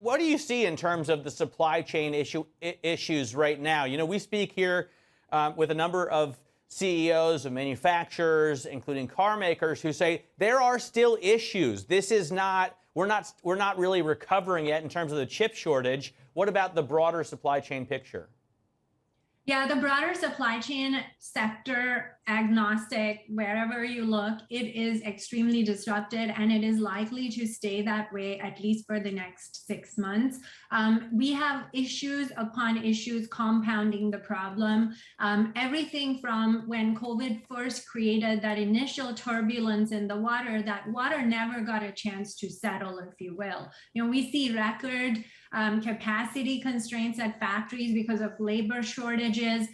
What do you see in terms of the supply chain issues right now? You know, we speak here with a number of CEOs of manufacturers, including car makers, who say there are still issues. This is not, we're not really recovering yet in terms of the chip shortage. What about the broader supply chain picture? Yeah, the broader supply chain sector, agnostic, wherever you look, it is extremely disrupted and it is likely to stay that way at least for the next 6 months. We have issues upon issues compounding the problem. Everything from when COVID first created that initial turbulence in the water, that water never got a chance to settle, if you will. You know, we see record capacity constraints at factories because of labor shortages.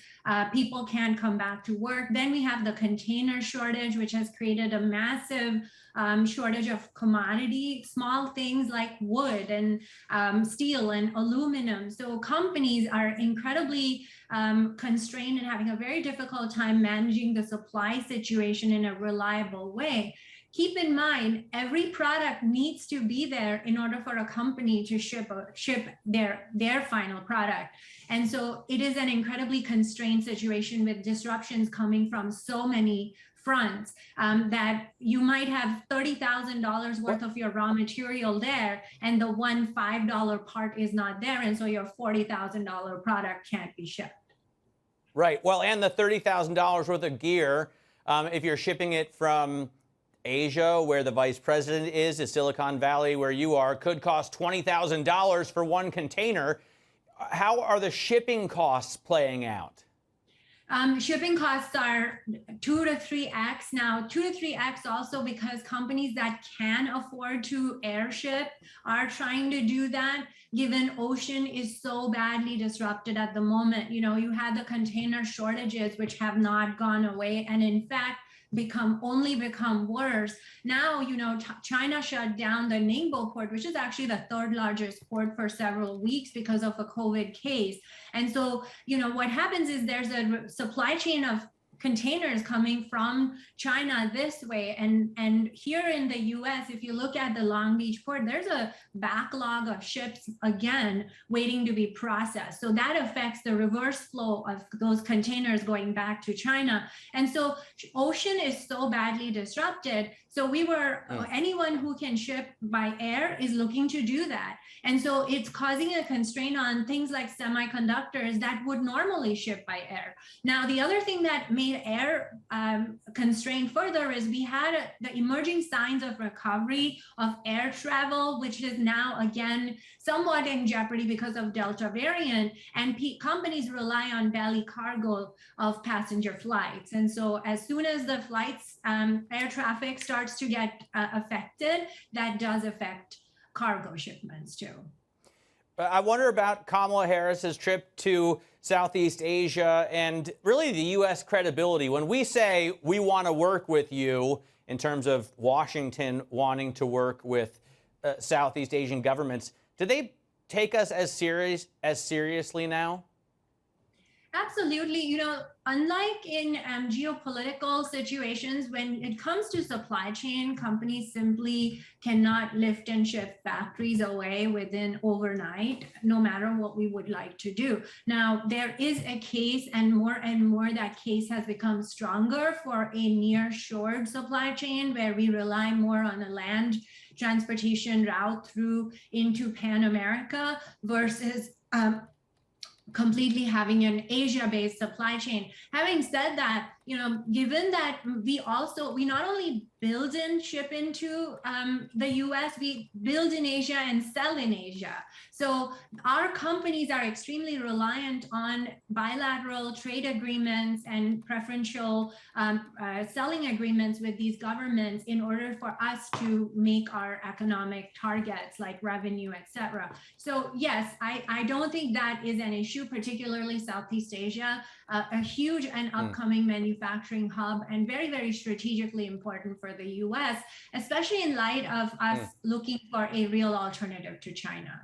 People can't come back to work. Then we have the container shortage, which has created a massive shortage of commodity, small things like wood and steel and aluminum. So companies are incredibly constrained and having a very difficult time managing the supply situation in a reliable way. Keep in mind, every product needs to be there in order for a company to ship their final product. And so it is an incredibly constrained situation with disruptions coming from so many fronts that you might have $30,000 worth of your raw material there and the one $5 part is not there. And so your $40,000 product can't be shipped. Right. Well, and the $30,000 worth of gear, if you're shipping it from Asia, where the vice president is, to Silicon Valley, where you are, could cost $20,000 for one container. How are the shipping costs playing out? Shipping costs are 2 to 3x now, 2 to 3x also because companies that can afford to airship are trying to do that, given ocean is so badly disrupted at the moment. You know, you had the container shortages, which have not gone away, and in fact, only become worse. Now, you know, China shut down the Ningbo port, which is actually the third largest port, for several weeks because of a COVID case. And so, you know, what happens is there's a supply chain of containers coming from China this way. And here in the US, if you look at the Long Beach port, there's a backlog of ships, again, waiting to be processed. So that affects the reverse flow of those containers going back to China. And so ocean is so badly disrupted. So anyone who can ship by air is looking to do that. And so it's causing a constraint on things like semiconductors that would normally ship by air. Now, the other thing that made air constrained further is we had the emerging signs of recovery of air travel, which is now, again, somewhat in jeopardy because of Delta variant. And companies rely on belly cargo of passenger flights. And so as soon as the flights, air traffic starts to get affected, that does affect cargo shipments too. I wonder about Kamala Harris's trip to Southeast Asia and really the U.S. credibility. When we say we want to work with you in terms of Washington wanting to work with Southeast Asian governments, do they take us as seriously now? Absolutely. You know, unlike in geopolitical situations, when it comes to supply chain, companies simply cannot lift and shift factories away within overnight, no matter what we would like to do. Now, there is a case, and more that case has become stronger for a near-shored supply chain where we rely more on a land transportation route through into Pan America versus completely having an Asia-based supply chain. Having said that, you know, given that we not only build and ship into the US, we build in Asia and sell in Asia. So our companies are extremely reliant on bilateral trade agreements and preferential selling agreements with these governments in order for us to make our economic targets like revenue, et cetera. So yes, I don't think that is an issue, particularly Southeast Asia, a huge and upcoming manufacturing hub and very, very strategically important for the US, especially in light of us looking for a real alternative to China.